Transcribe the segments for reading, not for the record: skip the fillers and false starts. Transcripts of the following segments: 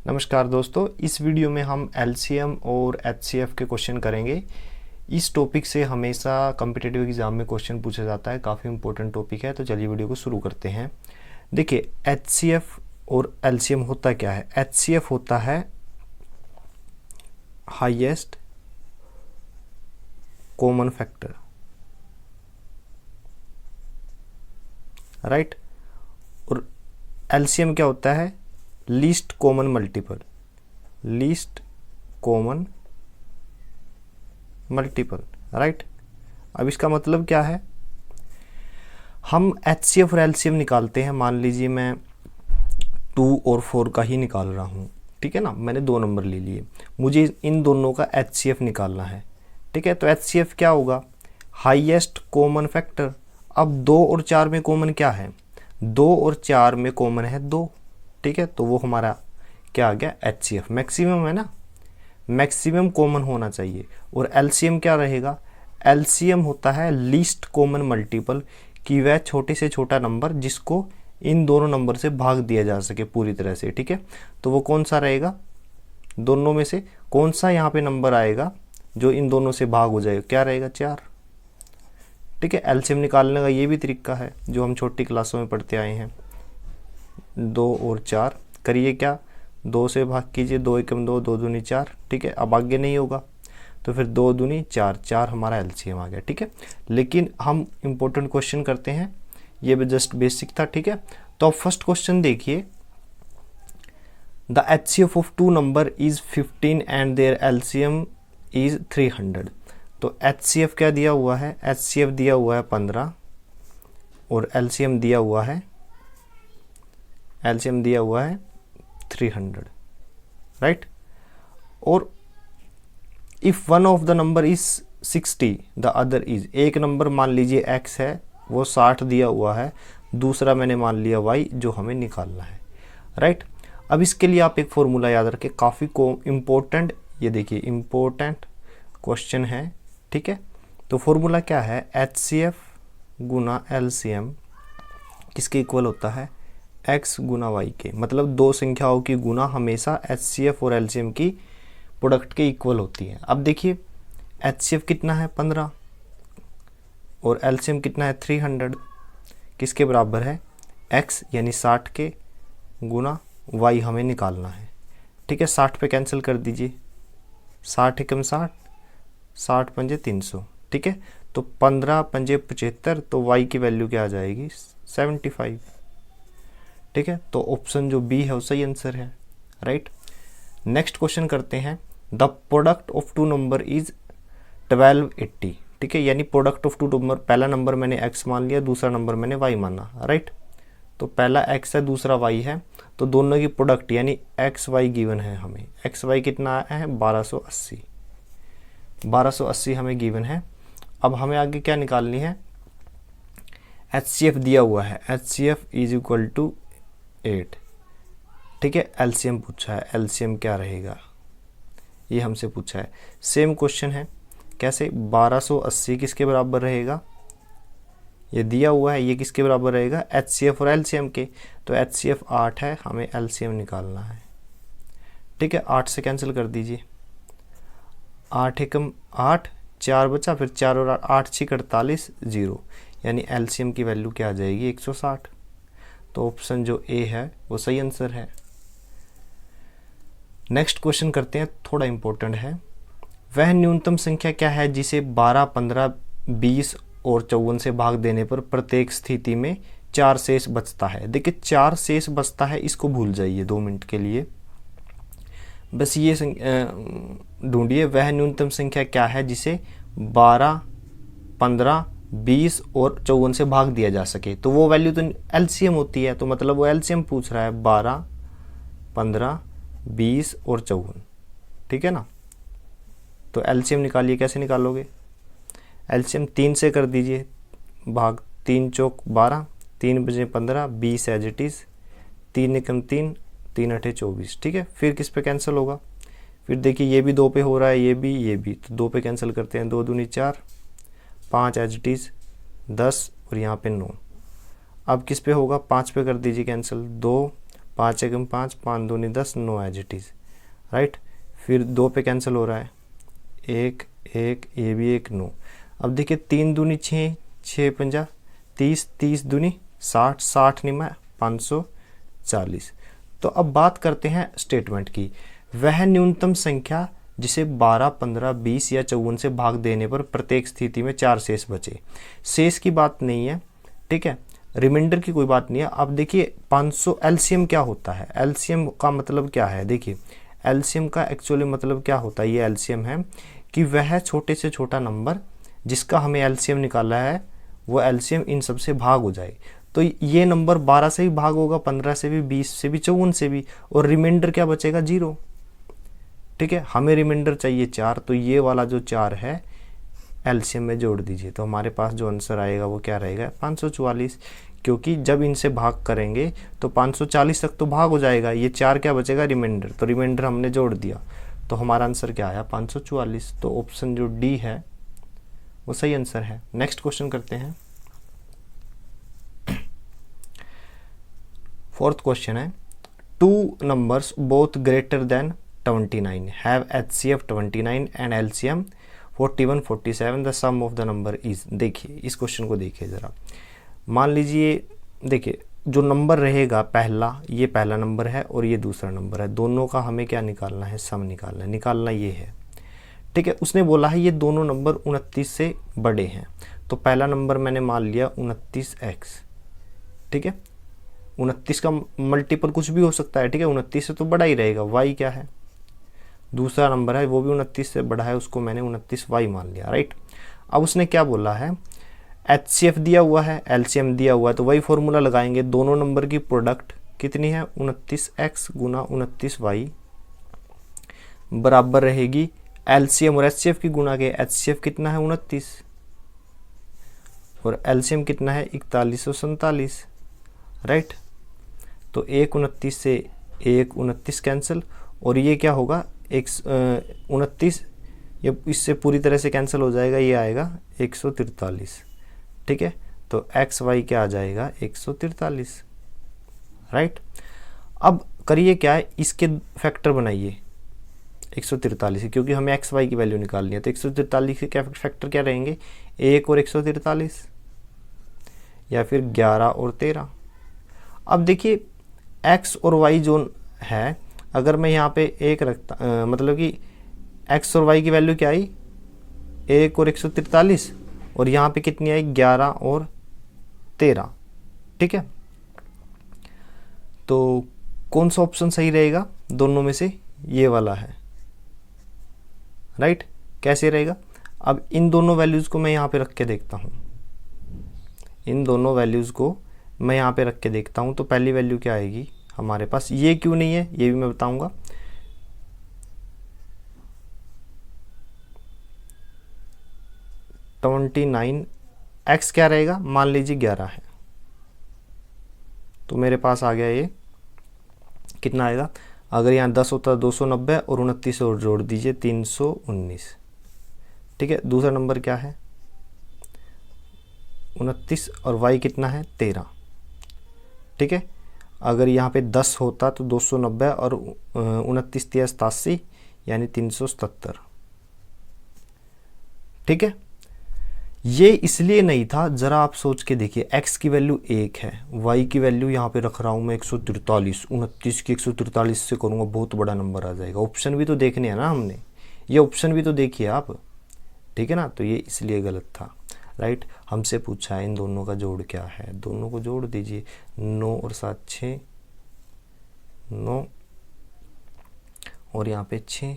नमस्कार दोस्तों, इस वीडियो में हम एलसीएम और एचसीएफ के क्वेश्चन करेंगे। इस टॉपिक से हमेशा कॉम्पिटिटिव एग्जाम में क्वेश्चन पूछा जाता है, काफ़ी इंपॉर्टेंट टॉपिक है। तो चलिए वीडियो को शुरू करते हैं। देखिए, एचसीएफ और एलसीएम होता क्या है। एचसीएफ होता है हाईएस्ट कॉमन फैक्टर, राइट। और एलसीएम क्या होता है, least common multiple, least common multiple, right. अब इसका मतलब क्या है, हम एचसीएफ और एलसीएम निकालते हैं। मान लीजिए मैं 2 और 4 का ही निकाल रहा हूँ, ठीक है ना। मैंने 2 नंबर ले लिए, मुझे इन दोनों का एचसीएफ निकालना है, ठीक है। तो एचसीएफ क्या होगा, हाईएस्ट कॉमन फैक्टर। अब 2 और 4 में कॉमन क्या है, 2 और 4 में कॉमन है 2, ठीक है। तो वो हमारा क्या आ गया, एचसीएफ। मैक्सिमम है ना, मैक्सिमम कॉमन होना चाहिए। और एलसीएम क्या रहेगा, एलसीएम होता है लीस्ट कॉमन मल्टीपल, कि वह छोटे से छोटा नंबर जिसको इन दोनों नंबर से भाग दिया जा सके पूरी तरह से, ठीक है। तो वो कौन सा रहेगा, दोनों में से कौन सा यहाँ पे नंबर आएगा जो इन दोनों से भाग हो जाएगा, क्या रहेगा, 4, ठीक है। एलसीएम निकालने का ये भी तरीका है जो हम छोटी क्लासों में पढ़ते आए हैं। 2 और 4 करिए क्या, 2 से भाग कीजिए, 2 एकम 2, 2 दूनी 4, ठीक है। अब आगे नहीं होगा तो फिर 2 दूनी 4, 4 हमारा एलसीएम आ गया, ठीक है। लेकिन हम इम्पोर्टेंट क्वेश्चन करते हैं, ये भी जस्ट बेसिक था, ठीक है। तो अब फर्स्ट क्वेश्चन देखिए, the HCF of 2 number is 15 and their LCM is 300। तो एचसीएफ क्या दिया हुआ है, एचसीएफ दिया हुआ है 15 और एलसीएम दिया हुआ है 300, राइट। और if one of the number is 60 the other is, एक नंबर मान लीजिए x है, वो 60 दिया हुआ है, दूसरा मैंने मान लिया y, जो हमें निकालना है, राइट। अब इसके लिए आप एक फॉर्मूला याद रखें, काफ़ी इम्पोर्टेंट, ये देखिए इम्पोर्टेंट क्वेश्चन है, ठीक है। तो फॉर्मूला क्या है, एचसीएफ गुना एलसीएम किसके इक्वल होता है, x गुना y के। मतलब दो संख्याओं की गुना हमेशा एचसीएफ और एलसीएम की प्रोडक्ट के इक्वल होती है। अब देखिए, एचसीएफ कितना है 15 और एलसीएम कितना है 300, किसके बराबर है, x यानी 60 के गुना y हमें निकालना है, ठीक है। 60 पे कैंसिल कर दीजिए, 60 एकम 60, 60 पंजे 300, ठीक है। तो 15 पंजे 75, तो y की वैल्यू क्या आ जाएगी, 75, ठीक है। तो ऑप्शन जो बी है वो सही आंसर है, राइट। नेक्स्ट क्वेश्चन करते हैं, the product of 2 number is 1280, ठीक है। यानी प्रोडक्ट ऑफ 2 नंबर, पहला नंबर मैंने x मान लिया, दूसरा नंबर मैंने y माना, राइट। तो पहला x है, दूसरा y है, तो दोनों की प्रोडक्ट यानी एक्स वाई गिवन है हमें। एक्स वाई कितना है, 1280 हमें गिवन है। अब हमें आगे क्या निकालनी है, एचसीएफ दिया हुआ है, एचसीएफ इज इक्वल टू 8, ठीक है। एलसीएम पूछा है, एलसीएम क्या रहेगा, ये हमसे पूछा है। सेम क्वेश्चन है, कैसे, 1280 किसके बराबर रहेगा, ये दिया हुआ है, ये किसके बराबर रहेगा, एचसीएफ और एलसीएम के। तो एचसीएफ 8 है, हमें एलसीएम निकालना है, ठीक है। 8 से कैंसिल कर दीजिए, 8 एकम 8, 4 बचा, फिर 4 और 8 6 48, 0, यानी एलसीएम की वैल्यू क्या आ जाएगी, 160। तो ऑप्शन जो ए है वो सही आंसर है। नेक्स्ट क्वेश्चन करते हैं, थोड़ा इंपॉर्टेंट है, वह न्यूनतम संख्या क्या है जिसे 12, 15, 20 और 54 से भाग देने पर प्रत्येक स्थिति में 4 शेष बचता है। देखिए 4 शेष बचता है, इसको भूल जाइए 2 मिनट के लिए, बस ये ढूंढिए, वह न्यूनतम संख्या क्या है जिसे 12, 15, 20 और 54 से भाग दिया जा सके। तो वो वैल्यू तो एलसीएम होती है, तो मतलब वो एलसीएम पूछ रहा है, 12, 15, 20 और 54, ठीक है ना। तो एलसीएम निकालिए, कैसे निकालोगे, एलसीएम 3 से कर दीजिए भाग, 3 चौक 12, 3 बजे 15, 20 एज इट इज़, 3 एकम 3, 3 अठे 24, ठीक है। फिर किस पे कैंसिल होगा, फिर देखिए ये भी 2 पे हो रहा है, ये भी, तो 2 पे कैंसिल करते हैं, 2 दूनी 4, 5 एज इट इज़ 10 और यहाँ पे 9। अब किस पे होगा, 5 पे कर दीजिए कैंसिल, 2 5 एकम 5, 5 दूनी 10, 9 एज इट इज़, राइट। फिर 2 पे कैंसिल हो रहा है, 1 1, ये भी 1 9। अब देखिए 3 दूनी 6, 6 पंजा 30, 30 दूनी 60, 60 निमा 540। तो अब बात करते हैं स्टेटमेंट की। वह न्यूनतम संख्या जिसे 12, 15, 20 या 54 से भाग देने पर प्रत्येक स्थिति में 4 शेष बचे। शेष की बात नहीं है, ठीक है, रिमाइंडर की कोई बात नहीं है। अब देखिए 500 एलसीएम क्या होता है, एलसीएम का मतलब क्या है, देखिए एलसीएम का एक्चुअली मतलब क्या होता है, ये एलसीएम है कि वह छोटे से छोटा नंबर जिसका हमें एलसीएम निकाला है वो एलसीएम इन सब से भाग हो जाए। तो ये नंबर 12 से भी भाग होगा, 15 से भी, 20 से भी, 54 से भी, और रिमाइंडर क्या बचेगा, 0, ठीक है। हमें रिमाइंडर चाहिए 4, तो ये वाला जो 4 है एलसीएम में जोड़ दीजिए, तो हमारे पास जो आंसर आएगा वो क्या रहेगा, 544। क्योंकि जब इनसे भाग करेंगे तो 540 तक तो भाग हो जाएगा, ये 4 क्या बचेगा, रिमाइंडर, तो रिमाइंडर हमने जोड़ दिया, तो हमारा आंसर क्या आया, 544। तो ऑप्शन जो डी है वो सही आंसर है। नेक्स्ट क्वेश्चन करते हैं। 4th क्वेश्चन है, 2 numbers both greater than 29 have HCF 29 and LCM 41, 47, the sum of the number is। देखिए इस क्वेश्चन को देखिए ज़रा, मान लीजिए, देखिए जो नंबर रहेगा पहला, ये पहला नंबर है और ये दूसरा नंबर है, दोनों का हमें क्या निकालना है, सम निकालना है, निकालना ये है, ठीक है। उसने बोला है ये दोनों नंबर 29 से बड़े हैं, तो पहला नंबर मैंने मान लिया 29x, ठीक है। 29 का मल्टीपल कुछ भी हो सकता है, ठीक है, 29 से तो बड़ा ही रहेगा, y क्या है, दूसरा नंबर है वो भी 29 से बड़ा है, उसको मैंने 29y मान लिया, राइट। अब उसने क्या बोला है, HCF दिया हुआ है, LCM दिया हुआ है, तो वही फॉर्मूला लगाएंगे, दोनों नंबर की प्रोडक्ट कितनी है, 29x गुना 29y बराबर रहेगी LCM और HCF की गुणा के। HCF कितना है 29 और LCM कितना है 4147, राइट। तो 1 29 से 1 29 कैंसिल, और ये क्या होगा 29, ये इससे पूरी तरह से कैंसिल हो जाएगा, ये आएगा 143, ठीक है। तो एक्स वाई क्या आ जाएगा 143, राइट। अब करिए क्या है, इसके फैक्टर बनाइए 143, क्योंकि हमें एक्स वाई की वैल्यू निकालनी है, तो 143 के क्या फैक्टर क्या रहेंगे, 1 और 143, या फिर 11 और 13। अब देखिए x और y जो है, अगर मैं यहाँ पे 1 रखता, मतलब कि x और y की वैल्यू क्या आई, 1 और 143, और यहाँ पे कितनी आई 11 और 13, ठीक है। तो कौन सा ऑप्शन सही रहेगा दोनों में से, ये वाला है, राइट। कैसे रहेगा, अब इन दोनों वैल्यूज़ को मैं यहाँ पे रख के देखता हूँ, इन दोनों वैल्यूज़ को मैं यहाँ पे रख के देखता हूँ। तो पहली वैल्यू क्या आएगी हमारे पास, ये क्यों नहीं है ये भी मैं बताऊँगा। x क्या रहेगा, मान लीजिए 11 है, तो मेरे पास आ गया ये कितना आएगा, अगर यहाँ 10 होता 290 और 29 और जोड़ दीजिए 319, ठीक है। दूसरा नंबर क्या है 29 और y कितना है 13, ठीक है। अगर यहाँ पे 10 होता तो 290 और 29 × 87 यानी 377, ठीक है। ये इसलिए नहीं था, ज़रा आप सोच के देखिए, x की वैल्यू 1 है, y की वैल्यू यहाँ पे रख रहा हूँ मैं 143, 29 की 143 से करूँगा बहुत बड़ा नंबर आ जाएगा। ऑप्शन भी तो देखने हैं ना हमने, ये ऑप्शन भी तो देखिए आप, ठीक है ना। तो ये इसलिए गलत था, राइट। हमसे पूछा है इन दोनों का जोड़ क्या है, दोनों को जोड़ दीजिए, 9 और 7 6, 9 और यहाँ पे 6,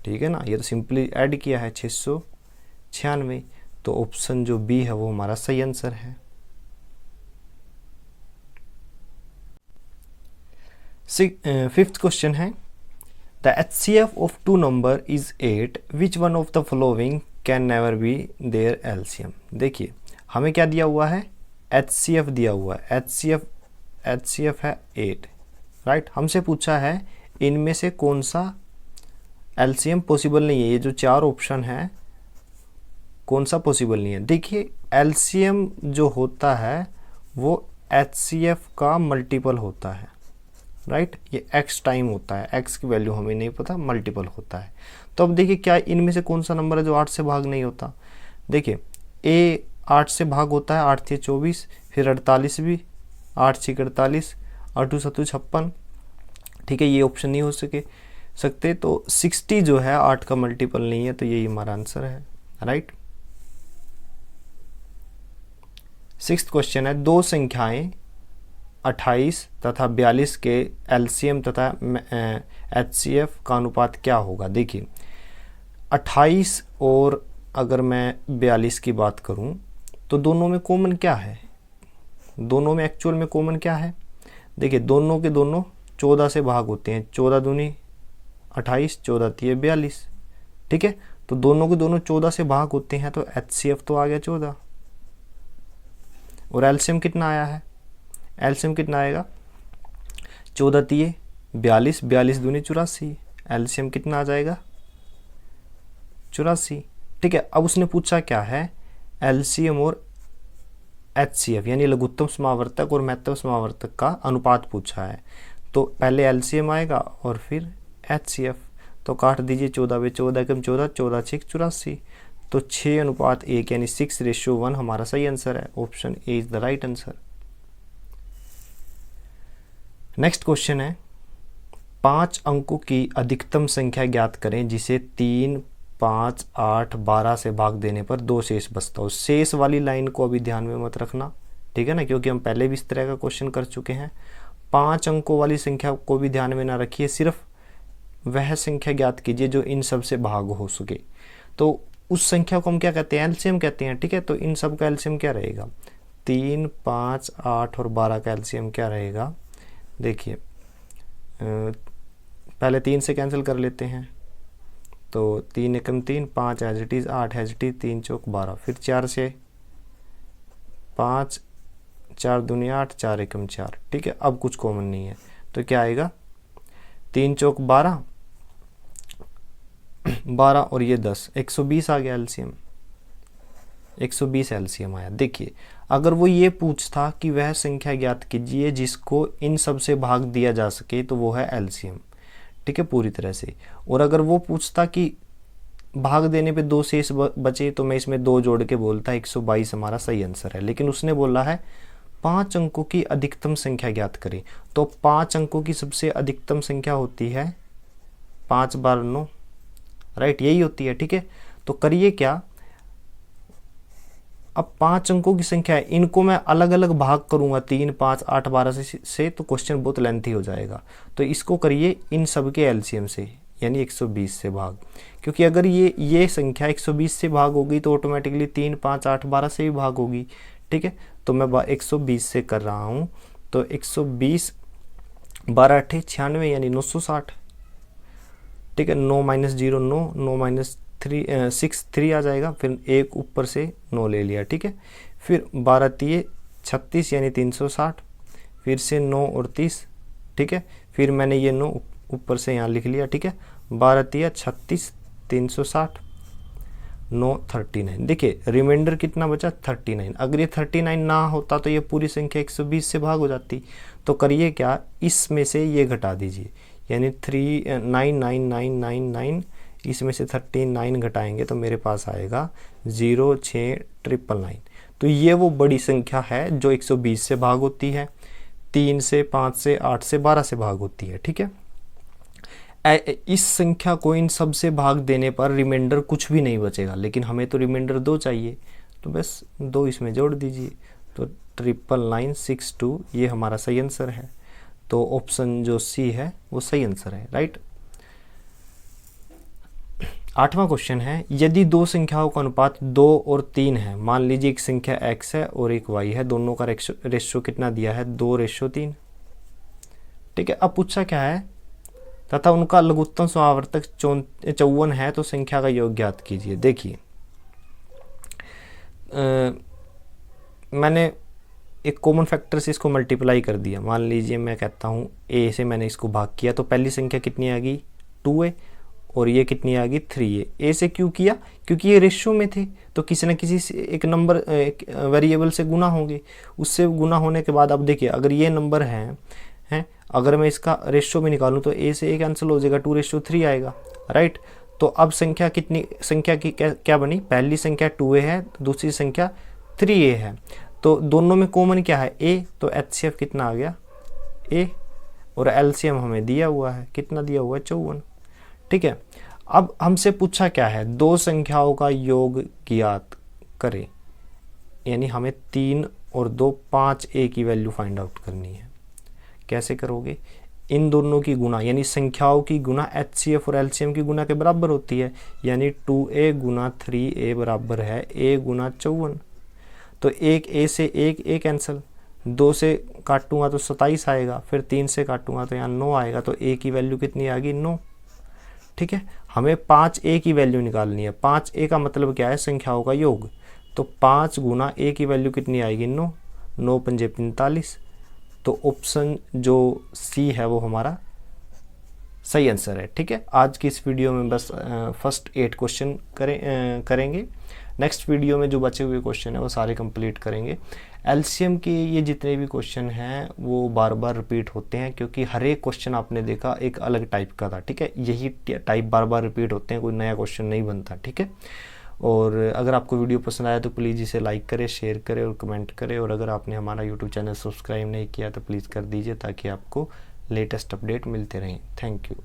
ठीक है ना। ये तो सिंपली ऐड किया है 696, तो ऑप्शन जो बी है वो हमारा सही आंसर है। 5th क्वेश्चन है, the HCF of 2 number is 8, which one of the following can never be their LCM। देखिए हमें क्या दिया हुआ है, HCF दिया हुआ है, HCF है 8, राइट। हमसे पूछा है इनमें से कौन सा LCM पॉसिबल नहीं है, ये जो 4 ऑप्शन है कौन सा पॉसिबल नहीं है। देखिए LCM जो होता है वो HCF का मल्टीपल होता है, राइट। ये x टाइम होता है, x की वैल्यू हमें नहीं पता, मल्टीपल होता है। तो अब देखिए क्या इनमें से कौन सा नंबर है जो 8 से भाग नहीं होता। देखिए a 8 से भाग होता है, 8 × 24, फिर 48 भी, 8 × 6 = 48, 8 × 7 = 56। ठीक है, ये ऑप्शन नहीं हो सकते। तो 60 जो है 8 का मल्टीपल नहीं है, तो यही हमारा आंसर है, राइट। 6th क्वेश्चन है, दो संख्याएं 28 तथा 42 के एलसीएम तथा एचसीएफ का अनुपात क्या होगा। देखिए 28 और अगर मैं 42 की बात करूं तो दोनों में कॉमन क्या है, दोनों में एक्चुअल में कॉमन क्या है। देखिए दोनों के दोनों 14 से भाग होते हैं, 14 दूनी 28, 14 तिये 42। ठीक है, तो दोनों के दोनों 14 से भाग होते हैं, तो एचसीएफ तो आ गया 14। और एलसीएम कितना आया है, एलसीएम कितना आएगा, 14 तिये 42, 42 दूनी 84, एलसीएम कितना आ जाएगा 84। ठीक है, अब उसने पूछा क्या है, एलसीएम और एचसीएफ यानी लघुत्तम समावर्तक और महत्तम समावर्तक का अनुपात पूछा है। तो पहले एलसीएम आएगा और फिर एचसीएफ। तो काट दीजिए, 14 × 14 = 14, 14 × 6 = 84। तो 6:1 यानी 6:1 हमारा सही आंसर है। Option A is the right answer. Next question है, 5 अंकों की अधिकतम संख्या ज्ञात करें जिसे 3, 5, 8, 12 से भाग देने पर 2 शेष बचता हो। शेष वाली लाइन को अभी ध्यान में मत रखना, ठीक है ना, क्योंकि हम पहले भी इस तरह का क्वेश्चन कर चुके हैं। 5 अंकों वाली संख्या को भी ध्यान में ना रखिए, सिर्फ वह संख्या ज्ञात कीजिए जो इन सब से भाग हो सके। तो उस संख्या को हम क्या कहते हैं, एलसीएम कहते हैं। ठीक है, तो इन सब का एलसीएम क्या रहेगा, 3, 5, 8 और 12 का एलसीएम क्या रहेगा। देखिए पहले 3 से कैंसिल कर लेते हैं, तो 3 × 3, 5 as it is, 8 as it is, 3 × 4 = 12, फिर 4 से 5, 4 दूनी 8, 4 × 4। ठीक है, अब कुछ कॉमन नहीं है, तो क्या आएगा, 3 × 4 = 12, 12 और ये 10, 120 आ गया एलसीएम, 120 एलसीएम आया। देखिए अगर वो ये पूछता कि वह संख्या ज्ञात कीजिए जिसको इन सब से भाग दिया जा सके, तो वो है एलसीएम। ठीक है, पूरी तरह से। और अगर वो पूछता कि भाग देने पे 2 शेष बचे, तो मैं इसमें 2 जोड़ के बोलता, 122 हमारा सही आंसर है। लेकिन उसने बोला है 5 अंकों की अधिकतम संख्या ज्ञात करें, तो 5 अंकों की सबसे अधिकतम संख्या होती है 5 × 9, राइट, यही होती है। ठीक है, तो करिए क्या, अब 5 अंकों की संख्या है, इनको मैं अलग अलग भाग करूंगा 3, 5, 8, 12 से तो क्वेश्चन बहुत लेंथी हो जाएगा। तो इसको करिए इन सब के एलसीएम से, यानी 120 से भाग, क्योंकि अगर ये संख्या 120 से भाग होगी तो ऑटोमेटिकली 3, 5, 8, 12 से भी भाग होगी। ठीक है, तो मैं 120 से कर रहा हूँ, तो 120 12 × 8 = 96 यानी 960। ठीक है, 9 - 0 9, 9 - 3 6 3 आ जाएगा, फिर एक ऊपर से 9 ले लिया। ठीक है, फिर 12 तिये 36 यानी 360, फिर से 9 और 30। ठीक है, फिर मैंने ये 9 ऊपर से यहाँ लिख लिया। ठीक है, 12 तिया 36, 360, 9 39। देखिए रिमाइंडर कितना बचा, 39। अगर ये 39 ना होता तो ये पूरी संख्या 120 से भाग हो जाती। तो करिए क्या, इसमें से ये घटा दीजिए, यानी 99999, इसमें से 39 घटाएंगे तो मेरे पास आएगा 06999। तो ये वो बड़ी संख्या है जो 120 से भाग होती है, 3 से, 5 से, 8 से, 12 से भाग होती है। ठीक है, इस संख्या को इन सब से भाग देने पर रिमाइंडर कुछ भी नहीं बचेगा, लेकिन हमें तो रिमाइंडर 2 चाहिए, तो बस 2 इसमें जोड़ दीजिए, तो 99962 ये हमारा सही आंसर है। तो ऑप्शन जो सी है वो सही आंसर है, राइट। 8वां क्वेश्चन है, यदि 2 संख्याओं का अनुपात 2 और 3 है, मान लीजिए एक संख्या x है और एक y है, दोनों का रेशियो कितना दिया है, 2:3। ठीक है, अब पूछा क्या है, तथा उनका लघुत्तम समावर्तक 54 है, तो संख्या का योग ज्ञात कीजिए। देखिए मैंने एक कॉमन फैक्टर से इसको मल्टीप्लाई कर दिया। मान लीजिए मैं कहता हूँ a से मैंने इसको भाग किया, तो पहली संख्या कितनी आ गई, 2a, और ये कितनी आ गई, 3a। a से क्यों किया, क्योंकि ये रेशियो में थे, तो किसी न किसी से एक नंबर वेरिएबल से गुना होंगे, उससे गुना होने के बाद अब देखिए अगर ये नंबर है हैं। अगर मैं इसका रेशियो भी निकालूं तो a से a कैंसिल हो जाएगा, 2:3 आएगा, राइट। तो अब संख्या की क्या बनी, पहली संख्या 2a है, दूसरी संख्या 3a है, तो दोनों में कॉमन क्या है, a, तो HCF कितना आ गया a, और एलसीएम हमें दिया हुआ है, कितना दिया हुआ है, 54, ठीक है। अब हमसे पूछा क्या है, दो संख्याओं का योग ज्ञात करें, यानी हमें 3 और 2 5a की वैल्यू फाइंड आउट करनी है। कैसे करोगे, इन दोनों की गुना, यानी संख्याओं की गुना HCF और LCM की गुना के बराबर होती है, यानी 2a गुना 3a बराबर है a गुना 54। तो एक a से एक a कैंसिल, 2 से काटूंगा तो 27 आएगा, फिर 3 से काटूंगा तो यहाँ 9 आएगा, तो a की वैल्यू कितनी आ गई, 9, ठीक है। हमें 5a की वैल्यू निकालनी है, 5a का मतलब क्या है, संख्याओं का योग, तो 5 गुना a की वैल्यू कितनी आएगी, 9, 9 पंजे 45, तो ऑप्शन जो सी है वो हमारा सही आंसर है, ठीक है। आज की इस वीडियो में बस फर्स्ट 8 क्वेश्चन करेंगे। नेक्स्ट वीडियो में जो बचे हुए क्वेश्चन है वो सारे कंप्लीट करेंगे। एलसीएम के ये जितने भी क्वेश्चन हैं वो बार बार रिपीट होते हैं, क्योंकि हर एक क्वेश्चन आपने देखा एक अलग टाइप का था, ठीक है। यही टाइप बार बार रिपीट होते हैं, कोई नया क्वेश्चन नहीं बनता, ठीक है। और अगर आपको वीडियो पसंद आया तो प्लीज़ इसे लाइक करें, शेयर करें और कमेंट करें, और अगर आपने हमारा यूट्यूब चैनल सब्सक्राइब नहीं किया तो प्लीज़ कर दीजिए, ताकि आपको लेटेस्ट अपडेट मिलते रहें। Thank you.